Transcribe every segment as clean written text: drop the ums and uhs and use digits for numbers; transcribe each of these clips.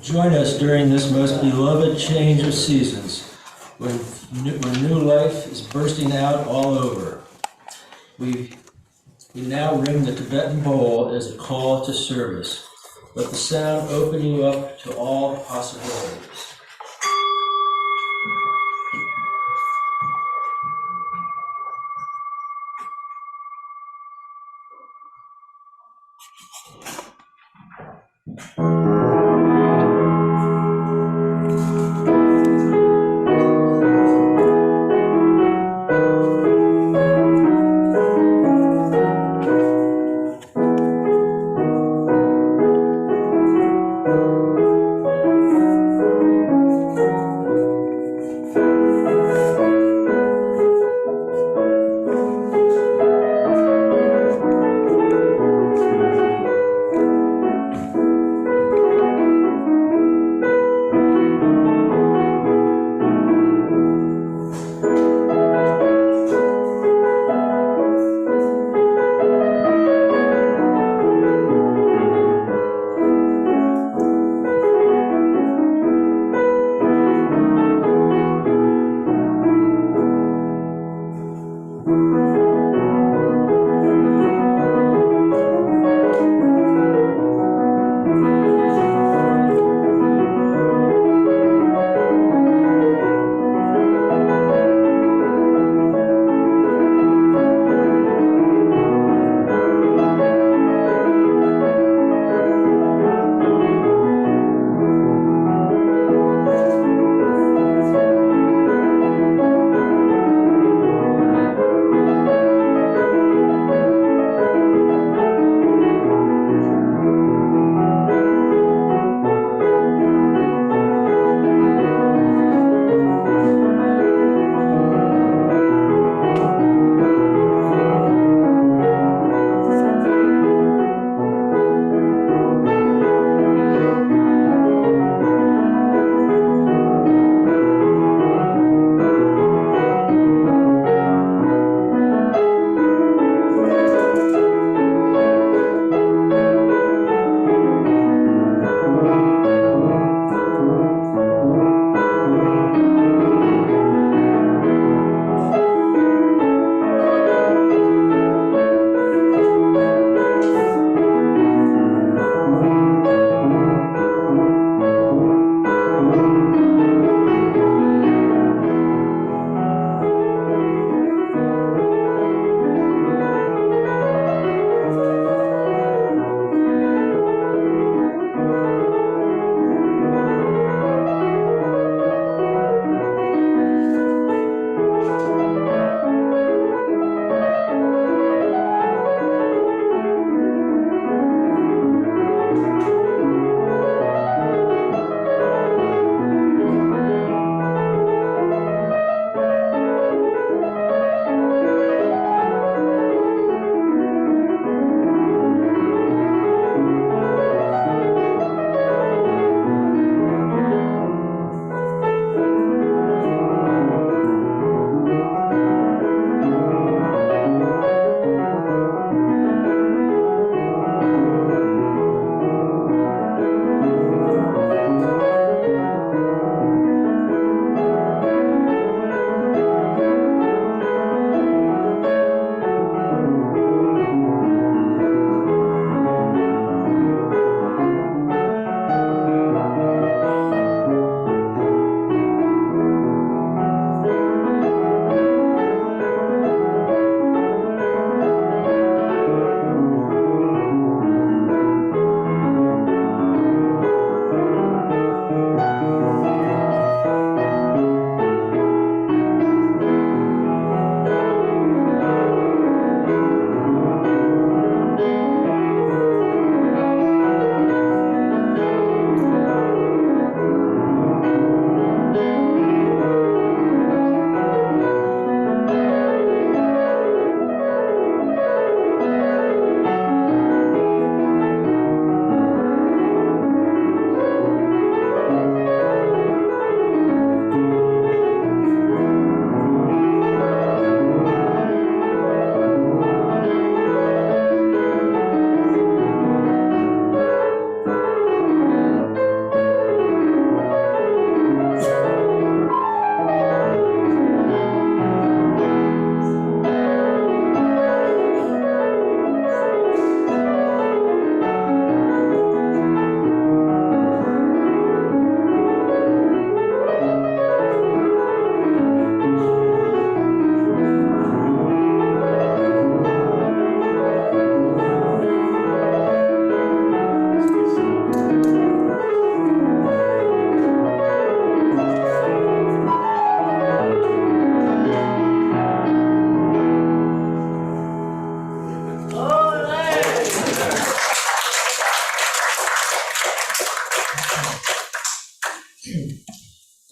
Join us during this most beloved change of seasons, when new life is bursting out all over. We now ring the Tibetan bowl as a call to service. Let the sound open you up to all possibilities.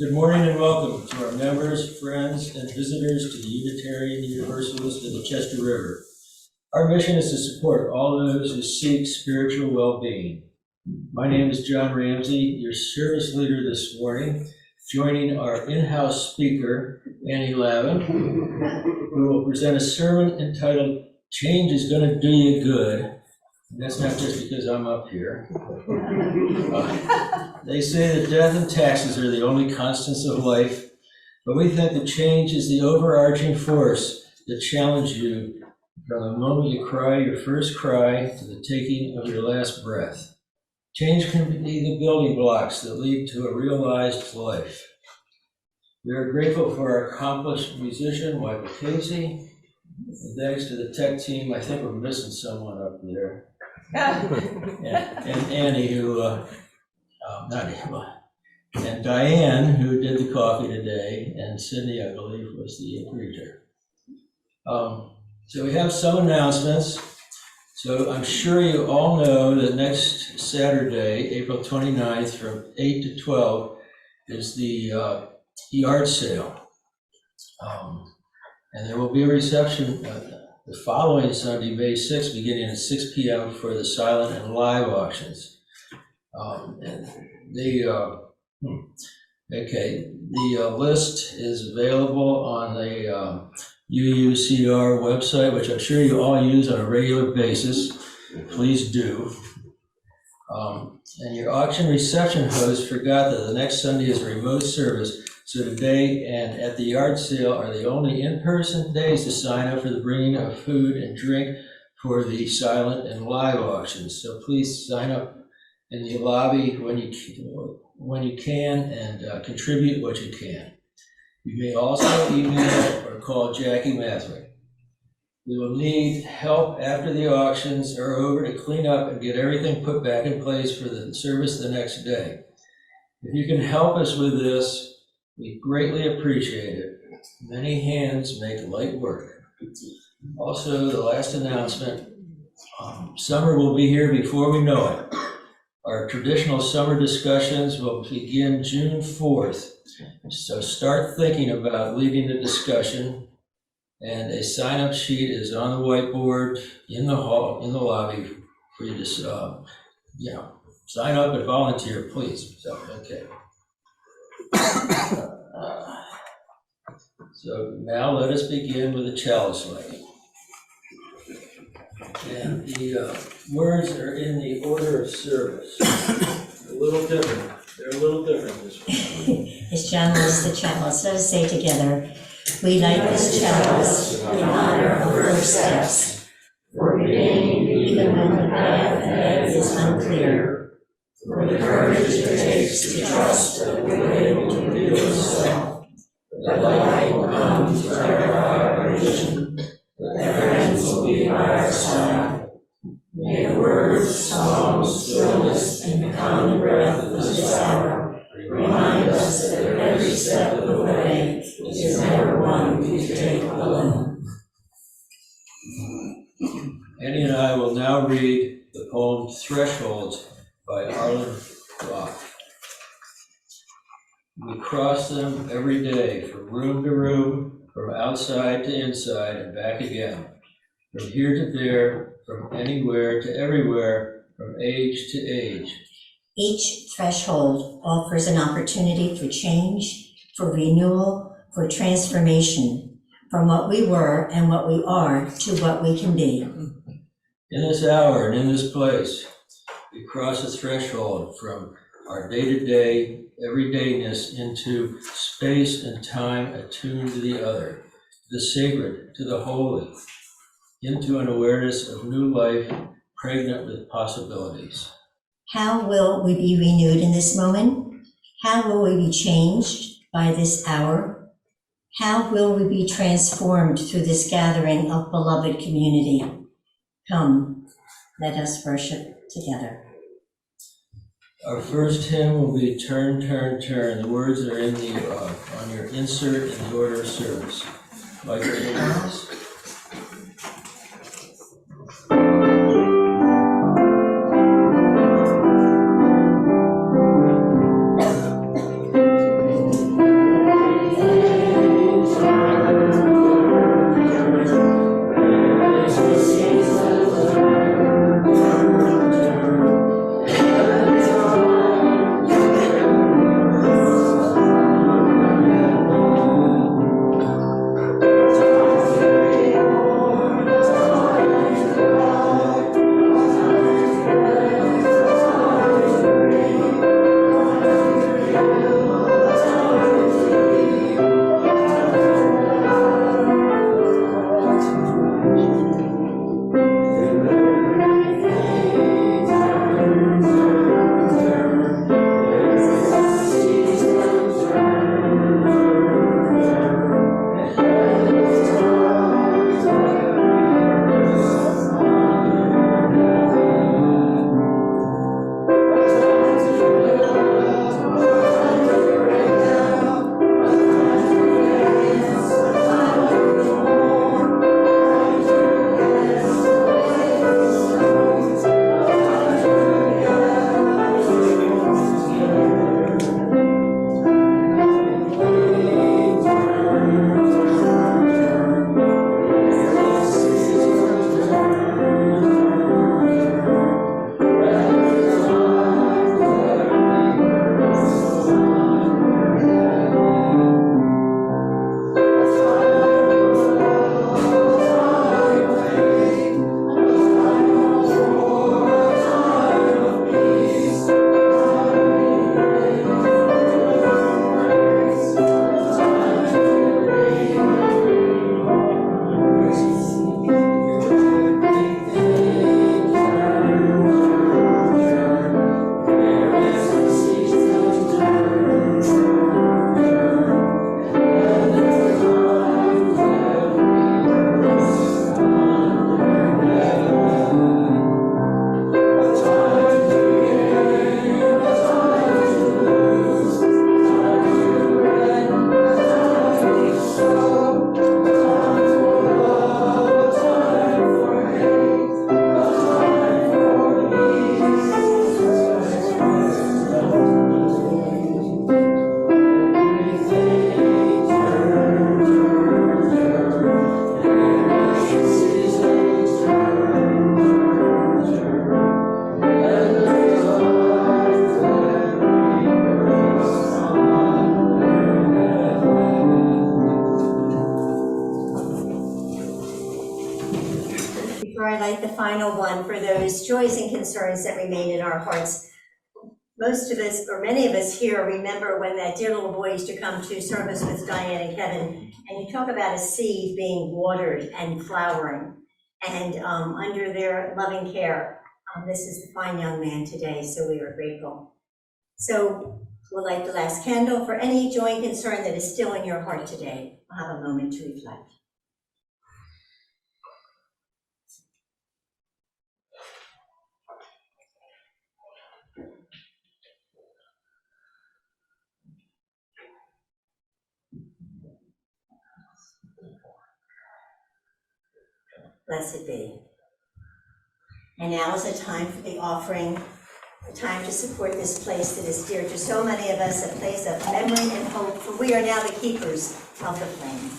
Good morning and welcome to our members, friends, and visitors to the Unitarian Universalist of the Chester River. Our mission is to support all those who seek spiritual well-being. My name is John Ramsey, your service leader this morning, joining our in-house speaker, Annie Lavin, who will present a sermon entitled, "Change is Gonna Do You Good." And that's not just because I'm up here. They say that death and taxes are the only constants of life, but we think that change is the overarching force that challenges you from the moment you cry your first cry to the taking of your last breath. Change can be the building blocks that lead to a realized life. We are grateful for our accomplished musician, Michael Casey. And thanks to the tech team, I think we're missing someone up there. and Annie, who, and Diane, who did the coffee today, and Sydney, I believe, was the preacher. So we have some announcements. So I'm sure you all know that next Saturday, April 29th, from 8 to 12, is the yard sale. And there will be a reception the following Sunday, May 6th, beginning at 6 p.m. for the silent and live auctions. And the list is available on the UUCR website, which I'm sure you all use on a regular basis. Please do. And your auction reception host forgot that the next Sunday is a remote service, so today and at the yard sale are the only in-person days to sign up for the bringing of food and drink for the silent and live auctions. So please sign up in the lobby when you can and contribute what you can. You may also email or call Jackie Mathwick. We will need help after the auctions are over to clean up and get everything put back in place for the service the next day. If you can help us with this, we greatly appreciate it. Many hands make light work. Also, the last announcement, summer will be here before we know it. Our traditional summer discussions will begin June 4th. So start thinking about leading the discussion, and a sign-up sheet is on the whiteboard in the hall, in the lobby for you to, sign up and volunteer, please. So, okay. So now let us begin with the chalice lighting. And the words are in the order of service. A little different. They're a little different this one. As John lights the chalice, let us say together, we light this chalice in honor of first steps, for remaining even when the path ahead is unclear, for the courage it takes to trust that we're able to reveal itself, that light will come to clarify our vision, that friends will be by our side. May the words, songs, stillness, and the common breath of this hour remind us that every step of the way is never one to take alone. Annie and I will now read the poem Thresholds by Arlen Roth. We cross them every day from room to room, from outside to inside and back again, from here to there, from anywhere to everywhere, from age to age. Each threshold offers an opportunity for change, for renewal, for transformation, from what we were and what we are to what we can be. In this hour and in this place, we cross a threshold from our day-to-day everydayness into space and time attuned to the other, the sacred to the holy, into an awareness of new life pregnant with possibilities. How will we be renewed in this moment? How will we be changed by this hour? How will we be transformed through this gathering of beloved community? Come, let us worship together. Our first hymn will be Turn, Turn, Turn. The words are in the on your insert in the order of service. Michael Williams. countdown for those joys and concerns that remain in our hearts. Most of us, or many of us here, remember when that dear little boy used to come to service with Diane and Kevin, and you talk about a seed being watered and flowering, and under their loving care. This is the fine young man today, so we are grateful. So we'll light the last candle for any joy and concern that is still in your heart today. We'll have a moment to reflect. Blessed be. And now is a time for the offering, a time to support this place that is dear to so many of us, a place of memory and hope, for we are now the keepers of the flame.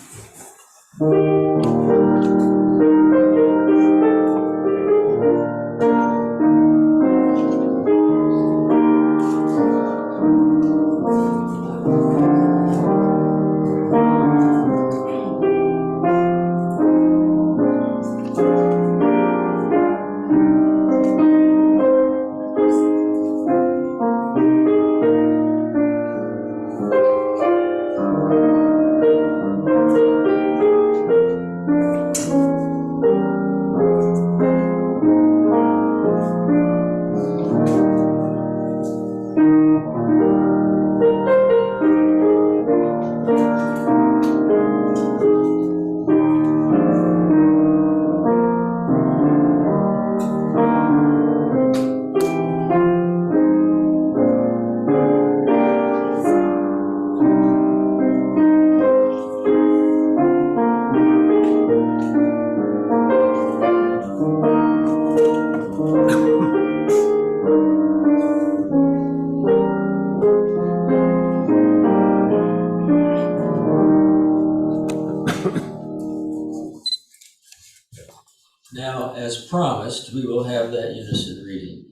Now, as promised, we will have that unison reading.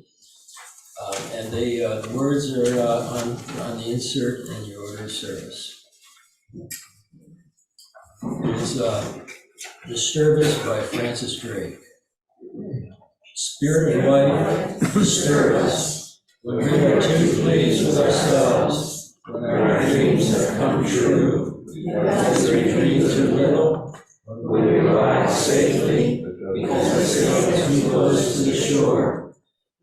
And the words are on the insert in your order of service. It's Disturb Us by Francis Drake. Spirit of life, disturb us when we are too pleased with ourselves, when our dreams have come true, because we dream too little, when we arrive safely, because we sail too close to the shore.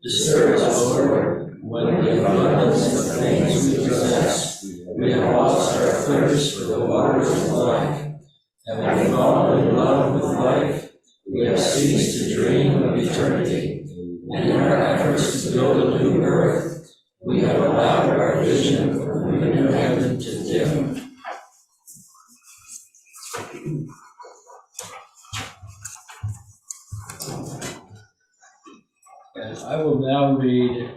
Disturb us, Lord, when in the abundance of things we possess, we have lost our thirst for the waters of life. Having fallen in love with life, we have ceased to dream of eternity, and in our efforts to build a new earth, we have allowed our vision of the new heaven to dim. And I will now read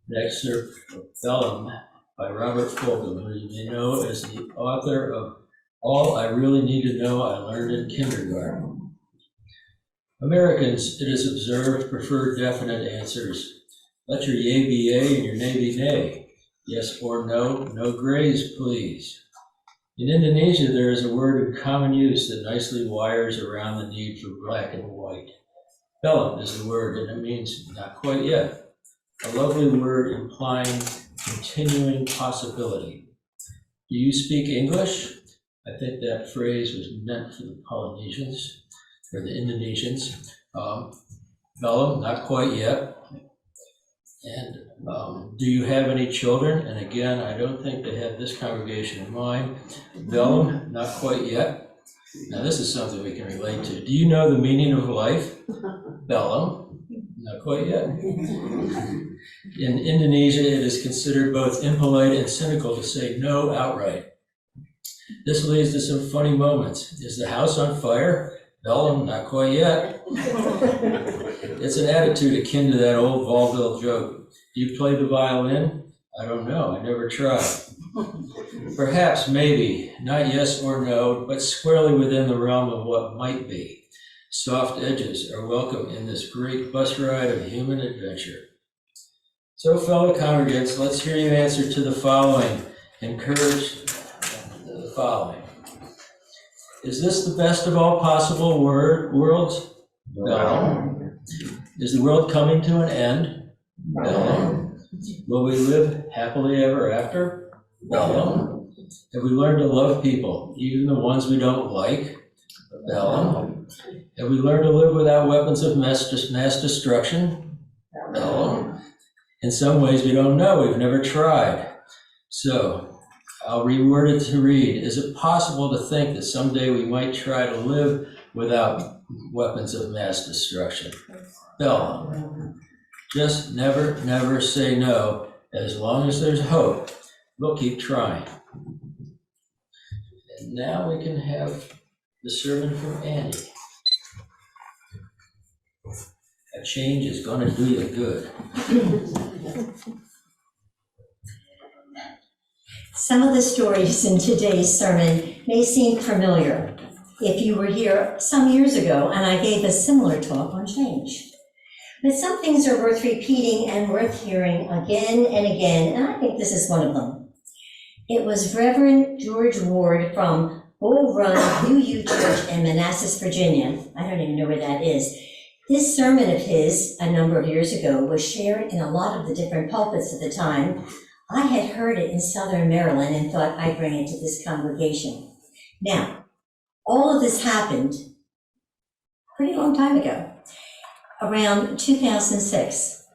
the excerpt of Vellum by Robert Fulghum, who you may know as the author of All I Really Need to Know I Learned in Kindergarten. Americans, it is observed, prefer definite answers. Let your yea be yea and your nay be nay. Yes or no, no grays, please. In Indonesia, there is a word in common use that nicely wires around the need for black and white. Vellum is the word, and it means not quite yet. A lovely word implying continuing possibility. Do you speak English? I think that phrase was meant for the Polynesians, or the Indonesians. Vellum, not quite yet. And do you have any children? And again, I don't think they had this congregation in mind. Vellum, not quite yet. Now this is something we can relate to. Do you know the meaning of life? Vellum, not quite yet. In Indonesia, it is considered both impolite and cynical to say no outright. This leads to some funny moments. Is the house on fire? Vellum, not quite yet. It's an attitude akin to that old vaudeville joke. Do you play the violin? I don't know, I never tried. Perhaps, maybe, not yes or no, but squarely within the realm of what might be. Soft edges are welcome in this great bus ride of human adventure. So, fellow congregants, let's hear you answer to the following. Encourage the following. Is this the best of all possible worlds? No. Is the world coming to an end? No. Will we live happily ever after? No. Have we learned to love people, even the ones we don't like? No. Have we learned to live without weapons of mass destruction? No. In some ways we don't know, we've never tried. So I'll reword it to read, is it possible to think that someday we might try to live without weapons of mass destruction? No. Just never, never say no. As long as there's hope, we'll keep trying. And now we can have the sermon from Andy. A change is going to do you good. Some of the stories in today's sermon may seem familiar if you were here some years ago and I gave a similar talk on change. But some things are worth repeating and worth hearing again and again, and I think this is one of them. It was Reverend George Ward from Bull Run UU Church in Manassas, Virginia. I don't even know where that is. This sermon of his, a number of years ago, was shared in a lot of the different pulpits at the time. I had heard it in Southern Maryland and thought I'd bring it to this congregation. Now, all of this happened a pretty long time ago, around 2006,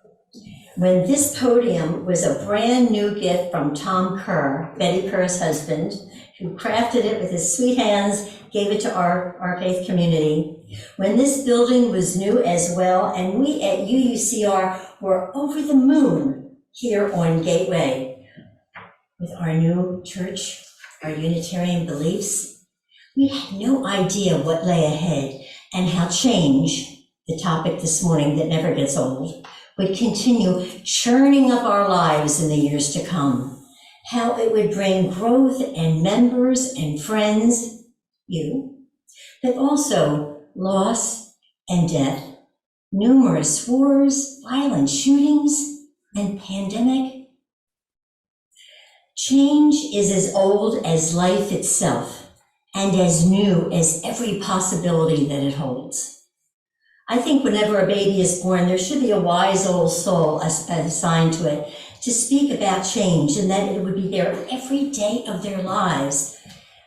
when this podium was a brand new gift from Tom Kerr, Betty Kerr's husband, who crafted it with his sweet hands, gave it to our faith community. When this building was new as well, and we at UUCR were over the moon here on Gateway with our new church, our Unitarian beliefs. We had no idea what lay ahead and how change, the topic this morning that never gets old, would continue churning up our lives in the years to come. How it would bring growth and members and friends, you, but also loss and death, numerous wars, violent shootings, and pandemic. Change is as old as life itself and as new as every possibility that it holds. I think whenever a baby is born, there should be a wise old soul assigned to it to speak about change, and that it would be there every day of their lives,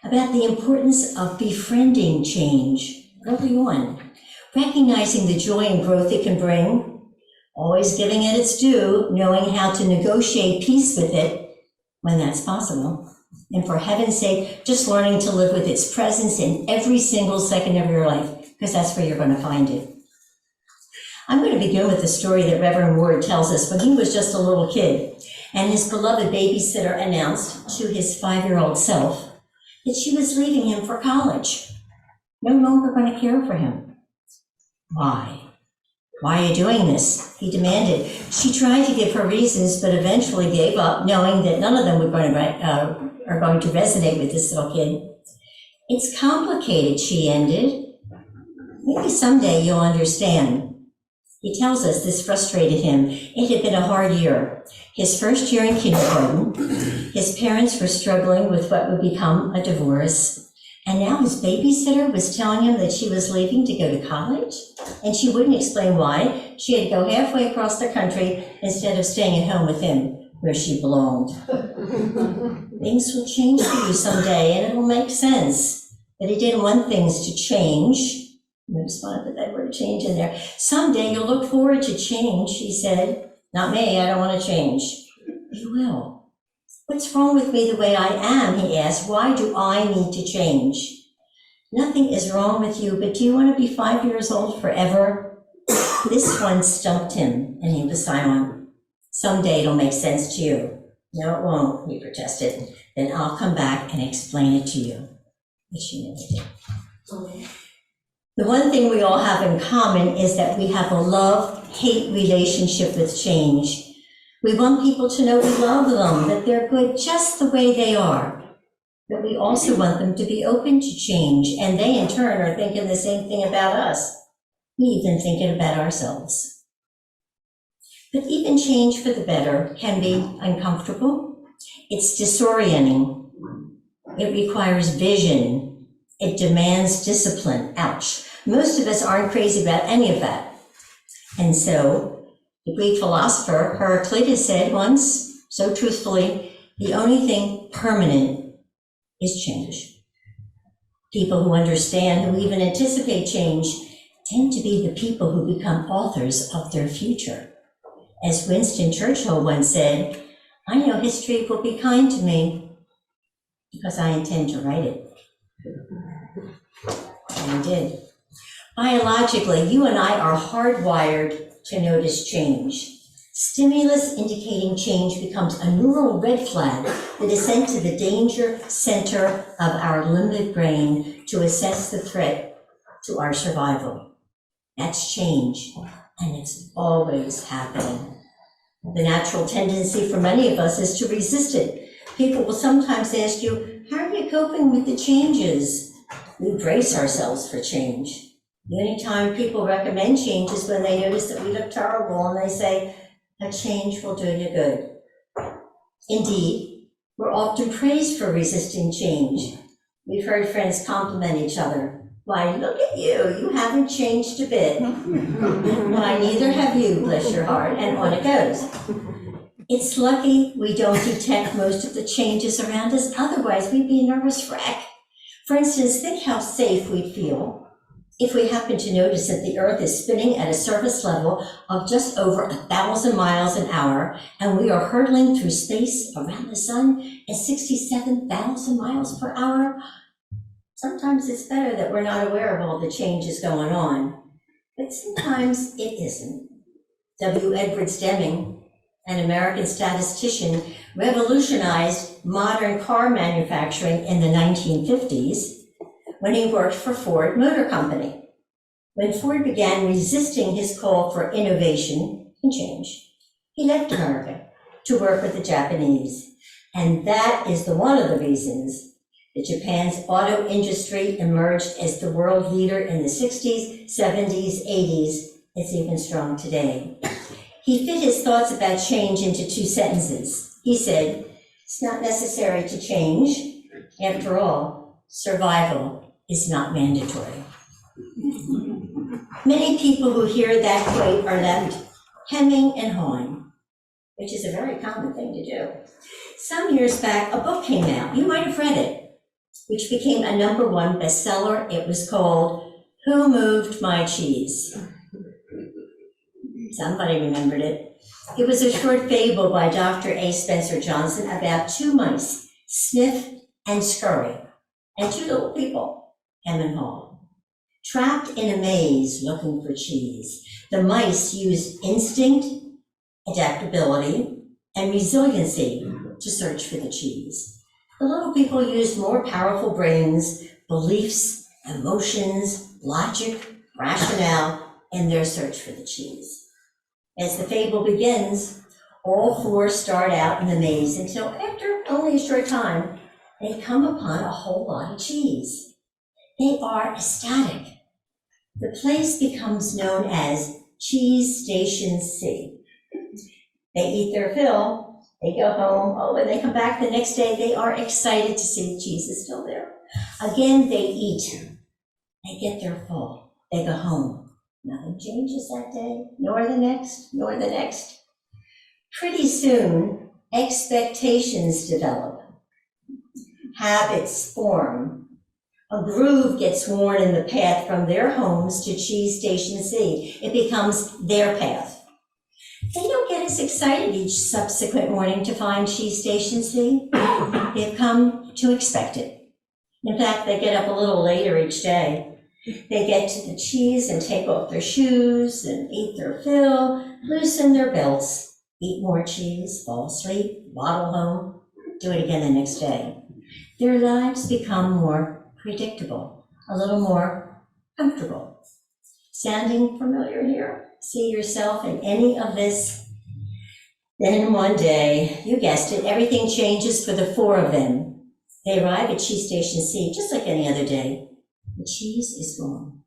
about the importance of befriending change early on, recognizing the joy and growth it can bring, always giving it its due, knowing how to negotiate peace with it when that's possible, and for heaven's sake, just learning to live with its presence in every single second of your life, because that's where you're going to find it. I'm going to begin with the story that Reverend Ward tells us when he was just a little kid, and his beloved babysitter announced to his 5-year-old self that she was leaving him for college, no longer going to care for him. Why? Why are you doing this? He demanded. She tried to give her reasons, but eventually gave up, knowing that none of them are going to resonate with this little kid. It's complicated, she ended. Maybe someday you'll understand. He tells us this frustrated him. It had been a hard year. His first year in kindergarten, his parents were struggling with what would become a divorce, and now his babysitter was telling him that she was leaving to go to college, and she wouldn't explain why. She had to go halfway across the country instead of staying at home with him, where she belonged. Things will change for you someday, and it will make sense. But he didn't want things to change. Notice why I put that word change in there. Someday you'll look forward to change, she said. Not me, I don't want to change. You will. What's wrong with me the way I am, he asked. Why do I need to change? Nothing is wrong with you, but do you want to be 5 years old forever? This one stumped him, and he was silent. Someday it'll make sense to you. No, it won't, he protested. Then I'll come back and explain it to you. But she never did. The one thing we all have in common is that we have a love-hate relationship with change. We want people to know we love them, that they're good just the way they are. But we also want them to be open to change, and they in turn are thinking the same thing about us, even thinking about ourselves. But even change for the better can be uncomfortable. It's disorienting. It requires vision. It demands discipline. Ouch. Most of us aren't crazy about any of that. And so the Greek philosopher Heraclitus said once, so truthfully, the only thing permanent is change. People who understand, who even anticipate change, tend to be the people who become authors of their future. As Winston Churchill once said, I know history will be kind to me because I intend to write it. And he did. Biologically, you and I are hardwired to notice change. Stimulus indicating change becomes a neural red flag that is sent to the danger center of our limbic brain to assess the threat to our survival. That's change, and it's always happening. The natural tendency for many of us is to resist it. People will sometimes ask you, how are you coping with the changes? We brace ourselves for change. The only time people recommend change is when they notice that we look terrible and they say, a change will do you good. Indeed, we're often praised for resisting change. We've heard friends compliment each other. Why, look at you, you haven't changed a bit. Why, neither have you, bless your heart, and on it goes. It's lucky we don't detect most of the changes around us, otherwise we'd be a nervous wreck. For instance, think how safe we'd feel if we happen to notice that the Earth is spinning at a surface level of just over 1,000 miles an hour, and we are hurtling through space around the sun at 67,000 miles per hour. Sometimes it's better that we're not aware of all the changes going on, but sometimes it isn't. W. Edwards Deming, an American statistician, revolutionized modern car manufacturing in the 1950s when he worked for Ford Motor Company. When Ford began resisting his call for innovation and change, he left America to work with the Japanese. And that is one of the reasons that Japan's auto industry emerged as the world leader in the 60s, 70s, 80s. It's even strong today. He fit his thoughts about change into 2 sentences. He said, it's not necessary to change. After all, survival is not mandatory. Many people who hear that quote are left hemming and hawing, which is a very common thing to do. Some years back, a book came out, you might have read it, which became a #1 bestseller. It was called Who Moved My Cheese? Somebody remembered it. It was a short fable by Dr. A. Spencer Johnson about 2 mice, Sniff and Scurry, and 2 little people, Hem and Haw, trapped in a maze looking for cheese. The mice used instinct, adaptability, and resiliency to search for the cheese. The little people used more powerful brains, beliefs, emotions, logic, rationale in their search for the cheese. As the fable begins, all 4 start out in the maze until after only a short time, they come upon a whole lot of cheese. They are ecstatic. The place becomes known as Cheese Station C. They eat their fill, they go home, when they come back the next day, they are excited to see the cheese is still there. Again, they eat, they get their full, they go home. Nothing changes that day, nor the next, nor the next. Pretty soon, expectations develop, habits form. A groove gets worn in the path from their homes to Cheese Station C. It becomes their path. They don't get as excited each subsequent morning to find Cheese Station C. They've come to expect it. In fact, they get up a little later each day. They get to the cheese and take off their shoes and eat their fill, loosen their belts, eat more cheese, fall asleep, waddle home, do it again the next day. Their lives become more predictable, a little more comfortable. Sounding familiar here? See yourself in any of this? Then one day, you guessed it, everything changes for the 4 of them. They arrive at Cheese Station C just like any other day. The cheese is gone.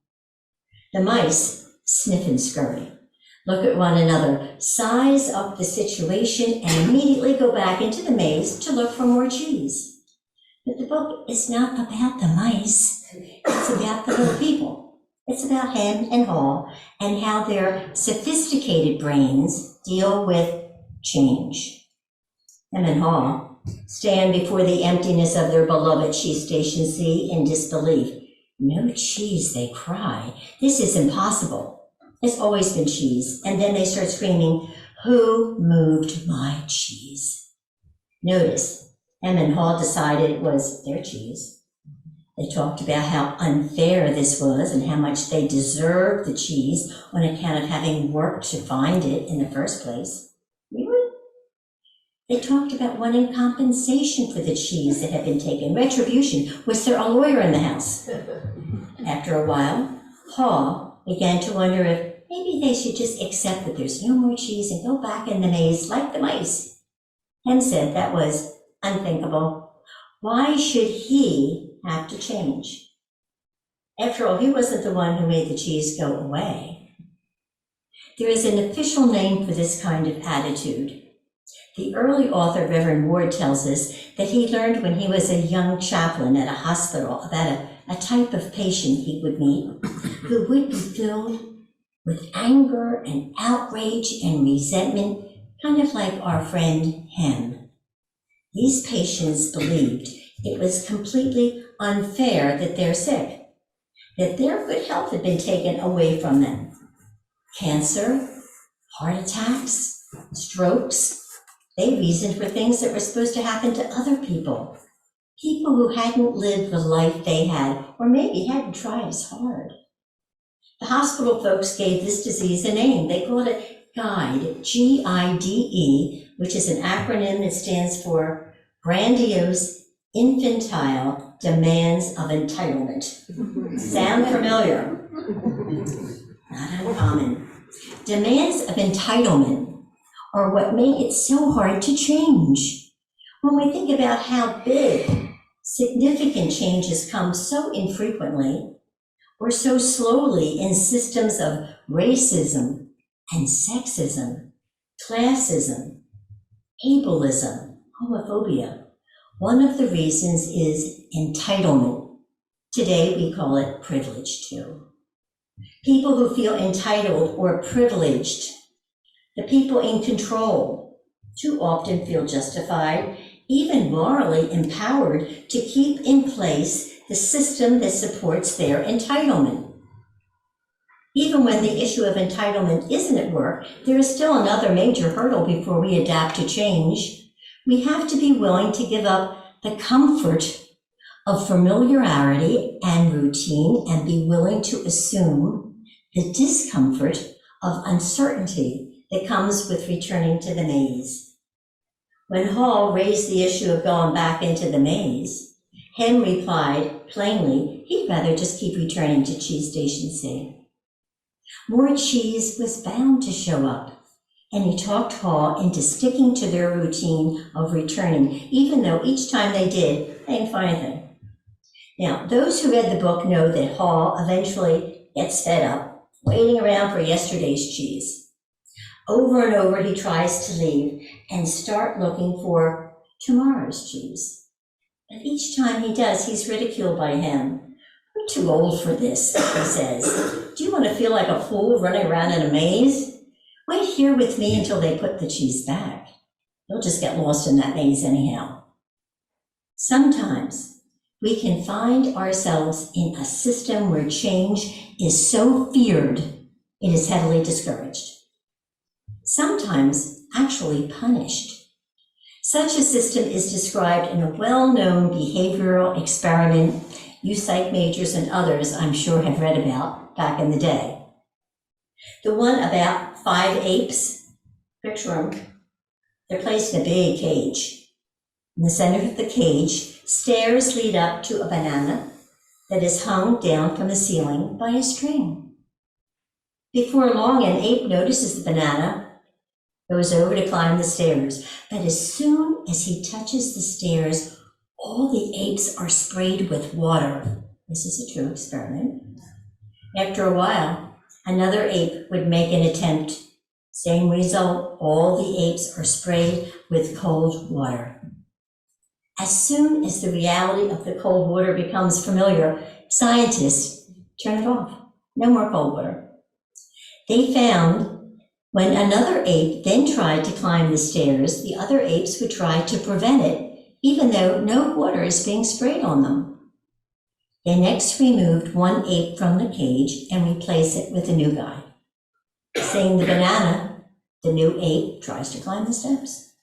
The mice sniff and scurry, look at one another, size up the situation, and immediately go back into the maze to look for more cheese. But the book is not about the mice, it's about the little people. It's about Hem and Haw and how their sophisticated brains deal with change. Hem and Haw stand before the emptiness of their beloved cheese station C in disbelief. No cheese, they cry. This is impossible. It's always been cheese. And then they start screaming, who moved my cheese? Notice, Hem and Haw decided it was their cheese. They talked about how unfair this was and how much they deserved the cheese on account of having worked to find it in the first place. Really? They talked about wanting compensation for the cheese that had been taken. Retribution. Was there a lawyer in the house? After a while, Haw began to wonder if maybe they should just accept that there's no more cheese and go back in the maze like the mice. Hem said that was unthinkable. Why should he have to change? After all, he wasn't the one who made the cheese go away. There is an official name for this kind of attitude. The early author, Reverend Ward, tells us that he learned when he was a young chaplain at a hospital about a type of patient he would meet who would be filled with anger and outrage and resentment, kind of like our friend Hem. These patients believed it was completely unfair that they're sick, that their good health had been taken away from them. Cancer, heart attacks, strokes, they reasoned were things that were supposed to happen to other people who hadn't lived the life they had, or maybe hadn't tried as hard. The hospital folks gave this disease a name. They called it GIDE, G-I-D-E, which is an acronym that stands for Grandiose Infantile Demands of Entitlement. Sound familiar? Not uncommon. Demands of entitlement are what make it so hard to change. When we think about how big, significant changes come so infrequently or so slowly in systems of racism and sexism, classism, ableism, homophobia, one of the reasons is entitlement. Today we call it privilege too. People who feel entitled or privileged, the people in control, too often feel justified, even morally empowered to keep in place the system that supports their entitlement. Even when the issue of entitlement isn't at work, there is still another major hurdle before we adapt to change. We have to be willing to give up the comfort of familiarity and routine and be willing to assume the discomfort of uncertainty that comes with returning to the maze. When Hall raised the issue of going back into the maze, Hem replied plainly he'd rather just keep returning to Cheese Station C. More cheese was bound to show up, and he talked Hall into sticking to their routine of returning, even though each time they did, they didn't find anything. Now, those who read the book know that Hall eventually gets fed up, waiting around for yesterday's cheese. Over and over, he tries to leave and start looking for tomorrow's cheese. But each time he does, he's ridiculed by him. "You're too old for this," he says. "Do you want to feel like a fool running around in a maze? Wait here with me until they put the cheese back. You'll just get lost in that maze anyhow." Sometimes we can find ourselves in a system where change is so feared it is heavily discouraged. Sometimes actually punished. Such a system is described in a well-known behavioral experiment you psych majors and others I'm sure have read about back in the day. The one about 5 apes, picture them, they're placed in a big cage. In the center of the cage, stairs lead up to a banana that is hung down from the ceiling by a string. Before long, an ape notices the banana, goes over to climb the stairs, but as soon as he touches the stairs, all the apes are sprayed with water. This is a true experiment. After a while, another ape would make an attempt. Same result, all the apes are sprayed with cold water. As soon as the reality of the cold water becomes familiar, scientists turn it off. No more cold water. They found when another ape then tried to climb the stairs, the other apes would try to prevent it, even though no water is being sprayed on them. They next removed one ape from the cage and replaced it with a new guy. Saying the banana, the new ape tries to climb the steps.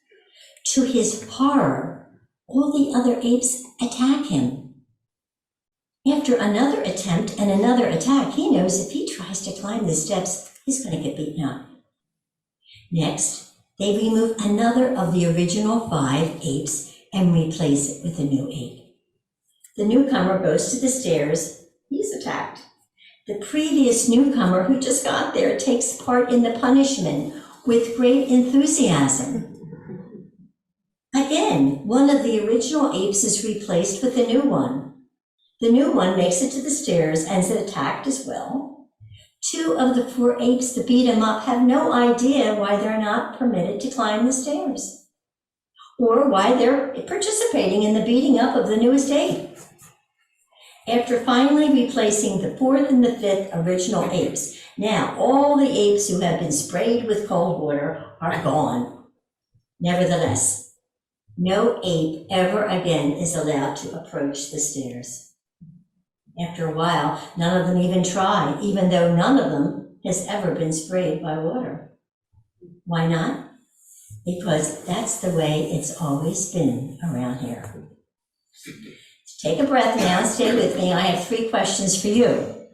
To his horror, all the other apes attack him. After another attempt and another attack, he knows if he tries to climb the steps, he's going to get beaten up. Next, they remove another of the original 5 apes and replace it with a new ape. The newcomer goes to the stairs. He's attacked. The previous newcomer who just got there takes part in the punishment with great enthusiasm. Again, one of the original apes is replaced with a new one. The new one makes it to the stairs and is attacked as well. 2 of the 4 apes that beat him up have no idea why they're not permitted to climb the stairs, or why they're participating in the beating up of the newest ape. After finally replacing the 4th and the 5th original apes, now all the apes who have been sprayed with cold water are gone. Nevertheless, no ape ever again is allowed to approach the stairs. After a while, none of them even try, even though none of them has ever been sprayed by water. Why not? Because that's the way it's always been around here. Take a breath now, stay with me. I have 3 questions for you.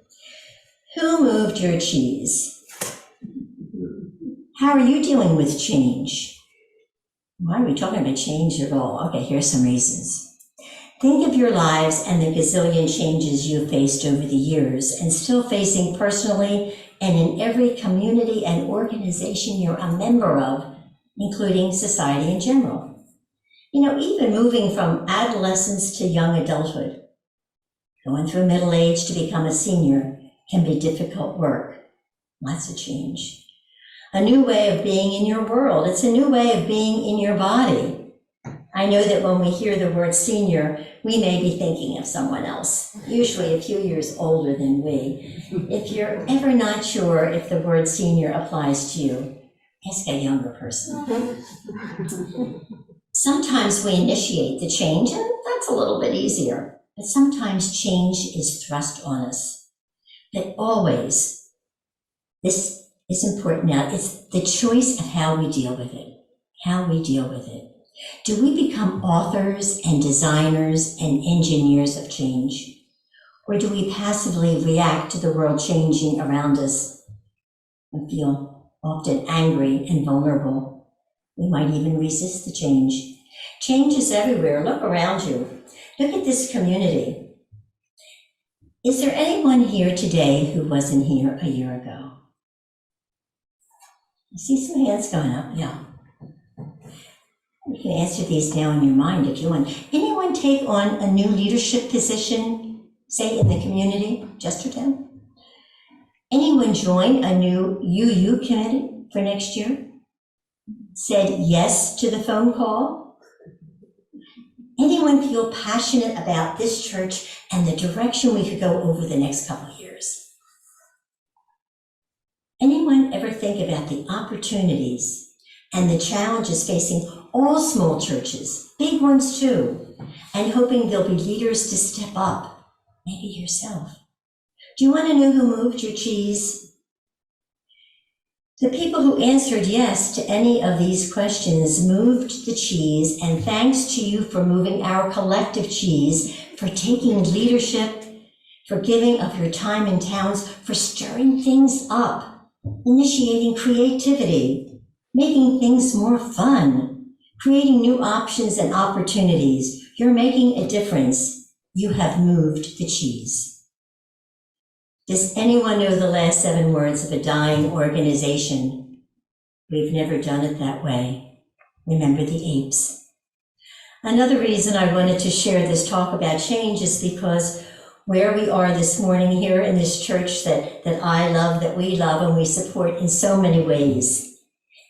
Who moved your cheese? How are you dealing with change? Why are we talking about change at all? Okay, here's some reasons. Think of your lives and the gazillion changes you've faced over the years and still facing personally and in every community and organization you're a member of, including society in general. You know, even moving from adolescence to young adulthood, going through middle age to become a senior can be difficult work. Lots of change. A new way of being in your world. It's a new way of being in your body. I know that when we hear the word senior, we may be thinking of someone else, usually a few years older than we. If you're ever not sure if the word senior applies to you, ask a younger person. Sometimes we initiate the change, and that's a little bit easier. But sometimes change is thrust on us. But always, this is important now, it's the choice of how we deal with it. How we deal with it. Do we become authors and designers and engineers of change? Or do we passively react to the world changing around us and feel often angry and vulnerable? We might even resist the change. Change is everywhere. Look around you. Look at this community. Is there anyone here today who wasn't here a year ago? I see some hands going up, yeah. You can answer these now in your mind if you want. Anyone take on a new leadership position, say in the community, Chestertown? Anyone join a new UU committee for next year? Said yes to the phone call? Anyone feel passionate about this church and the direction we could go over the next couple of years? Anyone ever think about the opportunities and the challenges facing all small churches, big ones too, and hoping there'll be leaders to step up, maybe yourself? Do you want to know who moved your cheese? The people who answered yes to any of these questions moved the cheese, and thanks to you for moving our collective cheese, for taking leadership, for giving of your time and talents, for stirring things up, initiating creativity, making things more fun, creating new options and opportunities. You're making a difference. You have moved the cheese. Does anyone know the last 7 words of a dying organization? We've never done it that way. Remember the apes. Another reason I wanted to share this talk about change is because where we are this morning here in this church that I love, that we love, and we support in so many ways,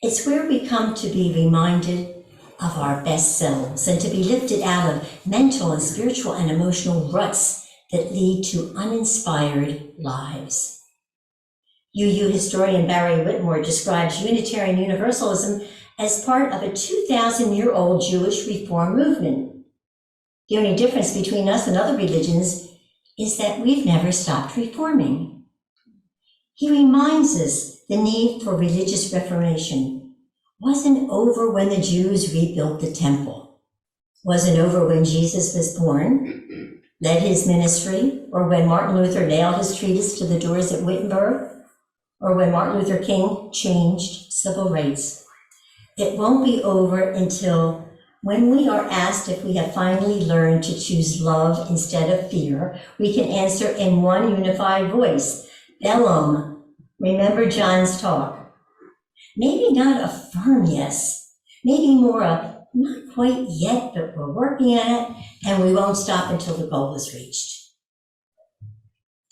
it's where we come to be reminded of our best selves and to be lifted out of mental and spiritual and emotional ruts that lead to uninspired lives. UU historian Barry Whitmore describes Unitarian Universalism as part of a 2,000-year-old Jewish reform movement. The only difference between us and other religions is that we've never stopped reforming. He reminds us the need for religious reformation wasn't over when the Jews rebuilt the temple, wasn't over when Jesus was born, led his ministry, or when Martin Luther nailed his treatise to the doors at Wittenberg, or when Martin Luther King changed civil rights. It won't be over until when we are asked if we have finally learned to choose love instead of fear, we can answer in one unified voice, Bellum, remember John's talk. Maybe not a firm yes, maybe more a not quite yet, but we're working at it, and we won't stop until the goal is reached.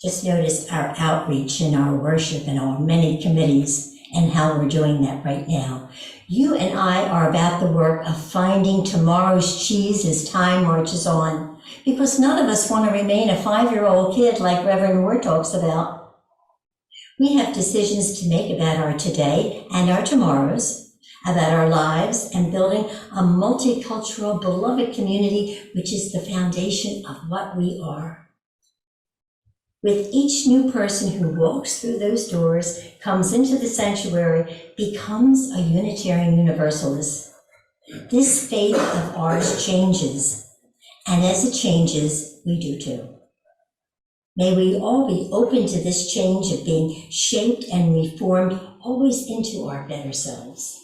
Just notice our outreach and our worship and our many committees and how we're doing that right now. You and I are about the work of finding tomorrow's cheese as time marches on, because none of us want to remain a 5-year-old kid like Reverend Moore talks about. We have decisions to make about our today and our tomorrows, about our lives, and building a multicultural, beloved community, which is the foundation of what we are. With each new person who walks through those doors, comes into the sanctuary, becomes a Unitarian Universalist. This faith of ours changes, and as it changes, we do too. May we all be open to this change of being shaped and reformed always into our better selves.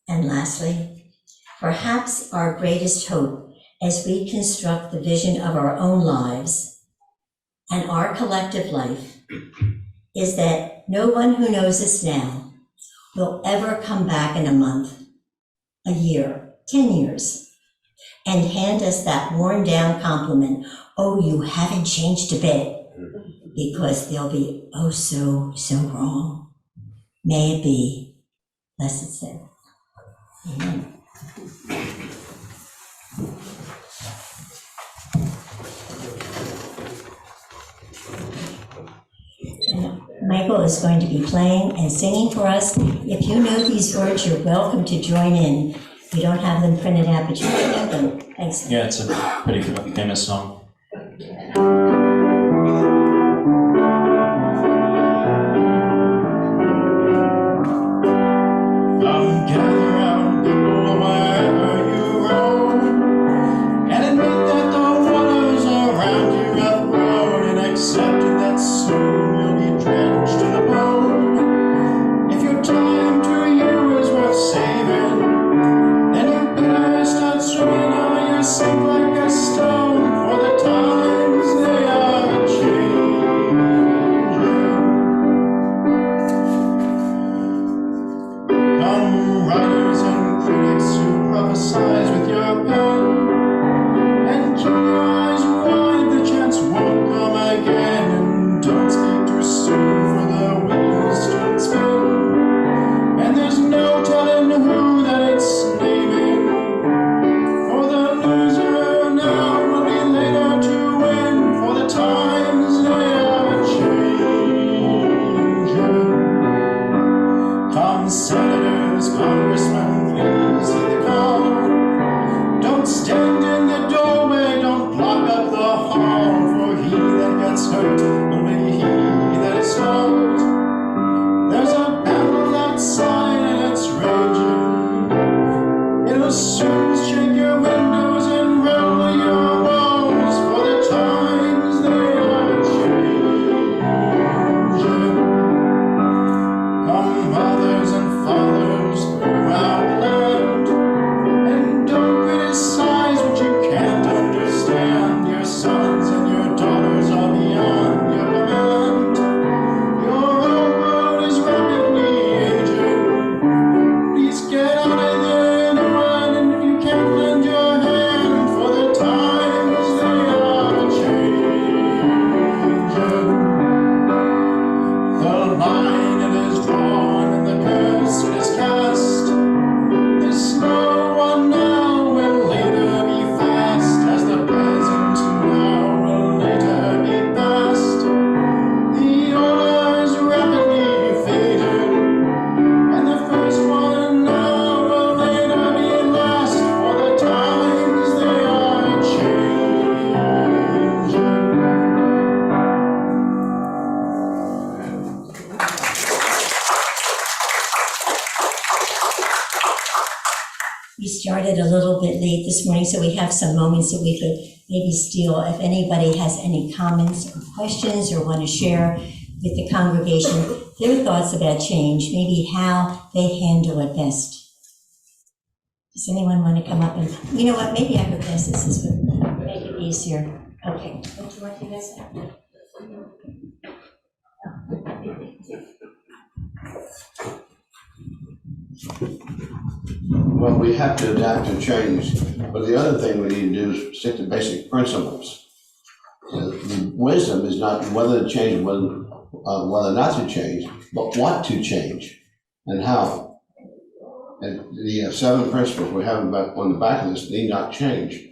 And lastly, perhaps our greatest hope as we construct the vision of our own lives and our collective life is that no one who knows us now will ever come back in a month, a year, 10 years, and hand us that worn down compliment, oh, you haven't changed a bit, because they'll be oh so wrong. May it be, blessed said. Amen. Michael is going to be playing and singing for us. If you know these words, you're welcome to join in. We don't have them printed out, but you can know them. Thanks. Yeah, it's a pretty famous song. Sing like a stone, for the times they late this morning, so we have some moments that we could maybe steal. If anybody has any comments or questions or want to share with the congregation their thoughts about change, maybe how they handle it best. Does anyone want to come up and, you know what, maybe I could pass this would make it easier. Okay, what do you want to guys say? Well, we have to adapt and change, but the other thing we need to do is stick to basic principles. The wisdom is not whether to change, whether not to change, but what to change and how. And the 7 principles we have on the back of this need not change.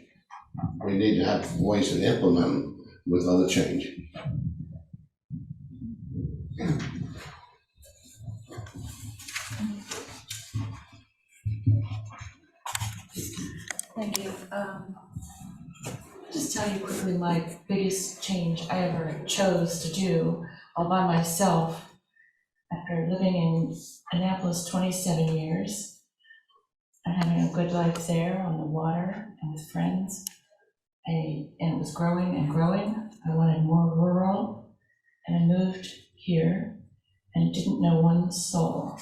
We need to have ways to implement them with other change. Thank you. Just tell you quickly my biggest change I ever chose to do all by myself after living in Annapolis 27 years and having a good life there on the water and with friends. And it was growing and growing. I wanted more rural, and I moved here and didn't know one soul.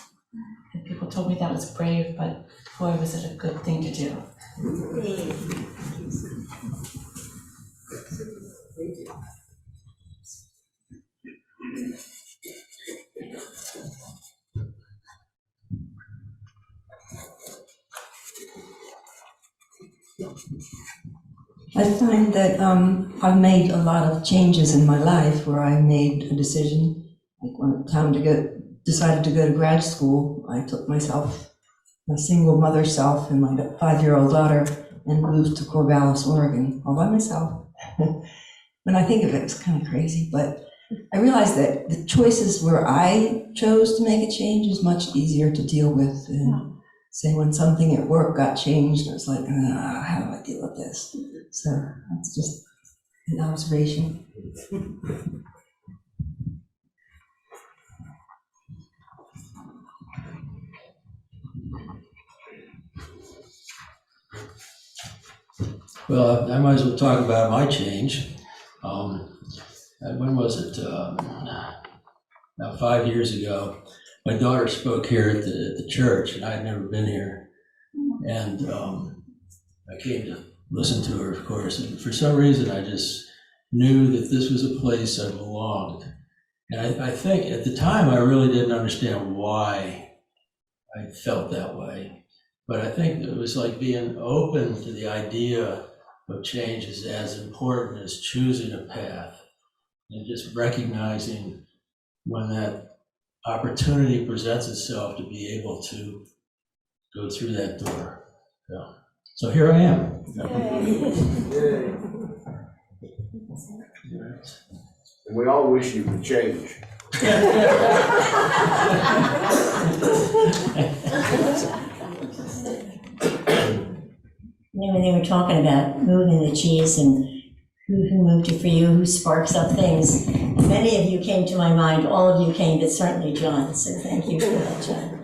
And people told me that was brave, but boy, was it a good thing to do. I find that I've made a lot of changes in my life where I made a decision, like when it time to decided to go to grad school. I took myself, my single mother self, and my 5-year-old daughter, and moved to Corvallis, Oregon, all by myself. When I think of it, it's kind of crazy, but I realized that the choices where I chose to make a change is much easier to deal with. And say when something at work got changed, it was like, how do I deal with this? So that's just an observation. Well, I might as well talk about my change. When was it? About 5 years ago, my daughter spoke here at the church, and I had never been here. And I came to listen to her, of course, and for some reason I just knew that this was a place I belonged. And I think at the time I really didn't understand why I felt that way. But I think it was like being open to the idea of change is as important as choosing a path, and just recognizing when that opportunity presents itself to be able to go through that door. So here I am. And we all wish you could change. You know, when they were talking about moving the cheese and who moved it for you, who sparks up things, many of you came to my mind, all of you came, but certainly John, so thank you for that, John.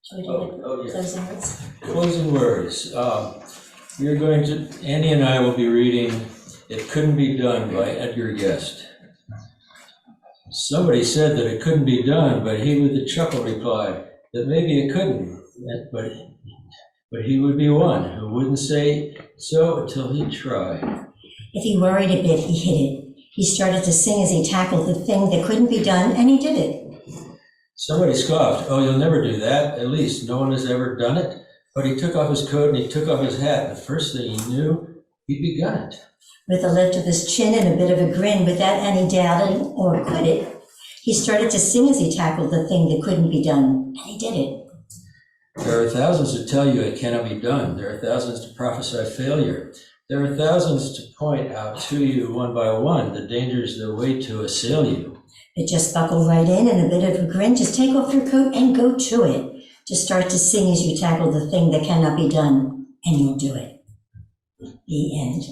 Shall we do yes. closing words? Closing words. We're going to, Andy and I will be reading It Couldn't Be Done by Edgar Guest. Somebody said that it couldn't be done, but he with a chuckle replied that maybe it couldn't, but he would be one who wouldn't say so until he tried. If he worried a bit, he hid it. He started to sing as he tackled the thing that couldn't be done, and he did it. Somebody scoffed, "Oh, you'll never do that. At least no one has ever done it." But he took off his coat and he took off his hat. And the first thing he knew, he'd begun it. With a lift of his chin and a bit of a grin, without any doubting or quit it, he started to sing as he tackled the thing that couldn't be done, and he did it. There are thousands to tell you it cannot be done. There are thousands to prophesy failure. There are thousands to point out to you one by one the dangers that wait to assail you. But just buckle right in and a bit of a grin. Just take off your coat and go to it. Just start to sing as you tackle the thing that cannot be done, and you'll do it. The end.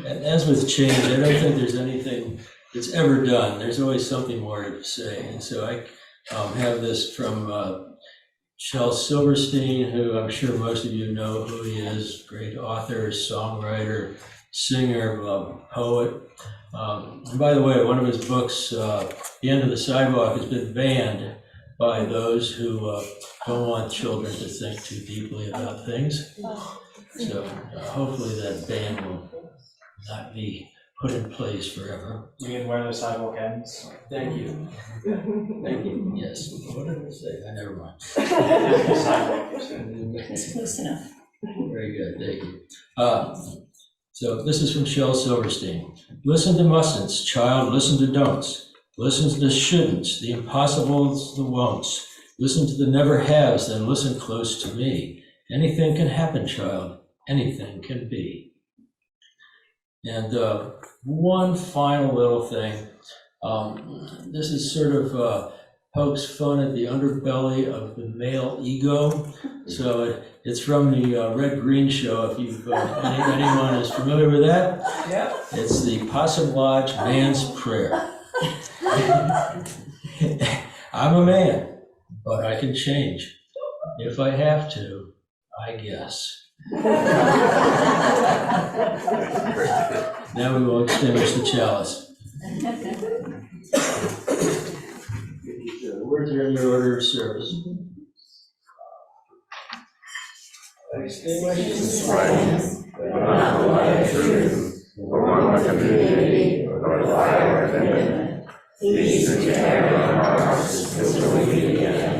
And as with change, I don't think there's anything that's ever done. There's always something more to say. And so have this from Shel Silverstein, who I'm sure most of you know who he is, great author, songwriter, singer, poet. And by the way, one of his books, The End of the Sidewalk, has been banned by those who don't want children to think too deeply about things. So hopefully that ban will not be put in place forever. You mean where the sidewalk ends? Thank you. Thank you. Yes. What did I say? Never mind. The sidewalk. It's close enough. Very good. Thank you. So this is from Shel Silverstein. Listen to mustn'ts, child. Listen to don'ts. Listen to the shouldn'ts, the impossibles, the won'ts. Listen to the never haves, then listen close to me. Anything can happen, child. Anything can be. And one final little thing. This is sort of pokes fun at the underbelly of the male ego. So it's from the Red Green Show, if you've anyone is familiar with that. Yeah. It's the Possum Lodge Man's Prayer. I'm a man, but I can change. If I have to, I guess. Now we will extinguish the chalice. The words are in your order of service. Extinguish the flame, but not the light of truth, for one with community, or the fire of commitment. These are carry our hearts until we meet again.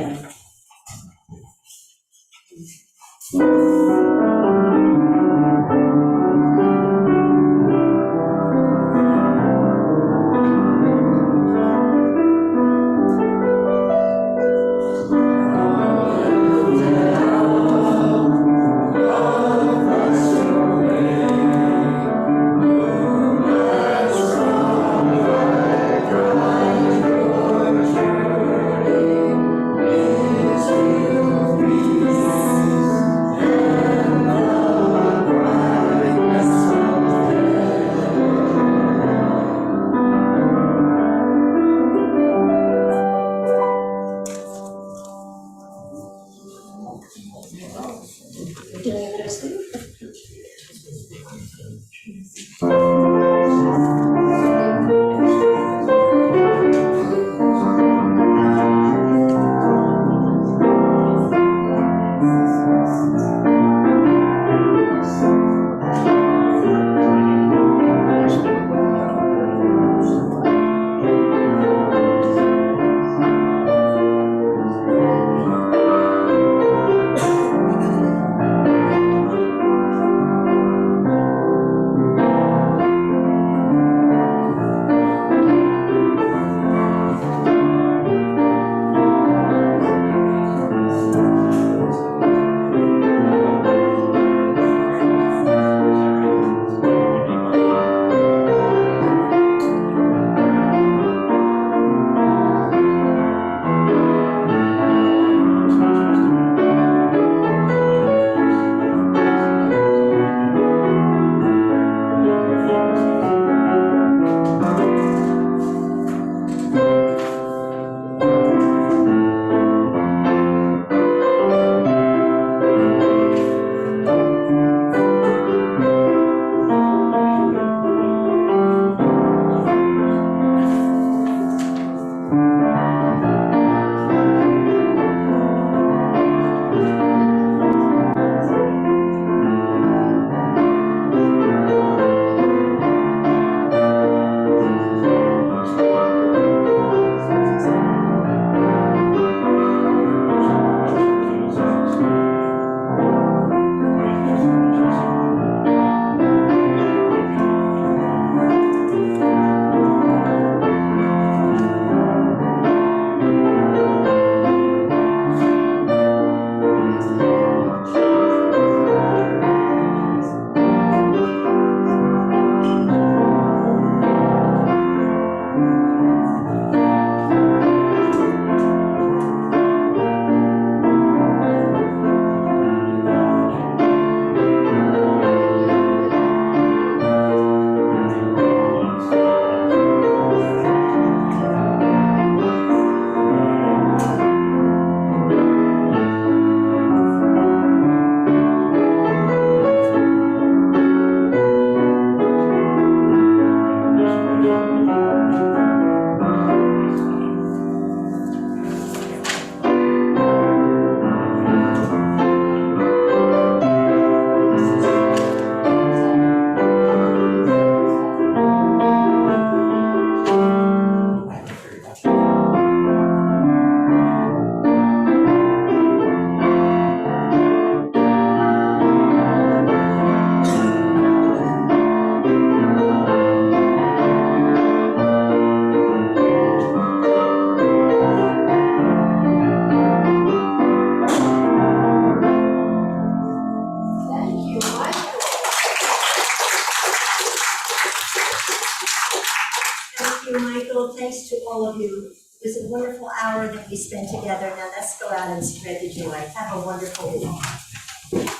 you. It was a wonderful hour that we spent together. Now let's go out and spread the joy. Have a wonderful week.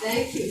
Thank you.